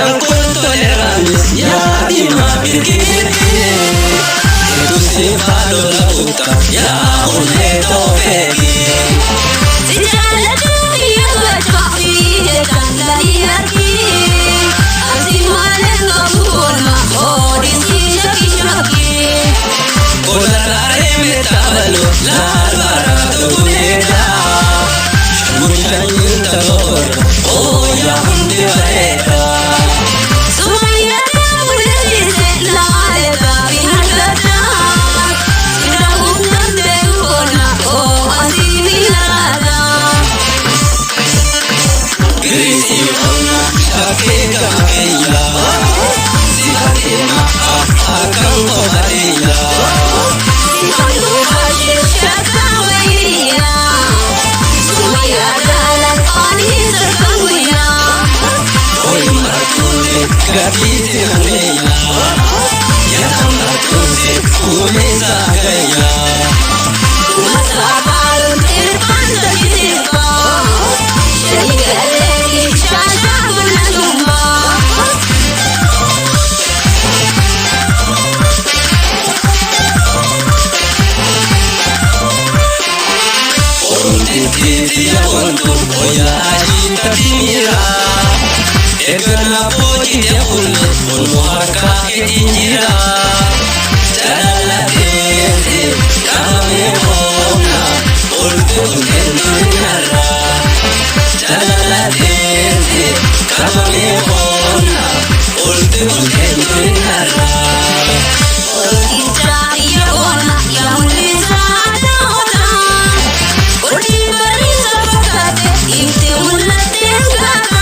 con tolerancia y más virginidad. Tu si falo la puta ya un leto feliz. Si ya la tuya la tuya canta y aquí. Así male no puna o disilla kishaki. Por la rare metabalo la barato tuneda. Mucha yunta lor o ya hunde vareta. Sumaya kaure dice la leta vinagata. Ekana poti de kulle on muharka injira jalala de kame hona urdu kendunara jalala de kame hona urdu kendunara orita yona yaulisa dota odi bari sabakate inte ullate gata.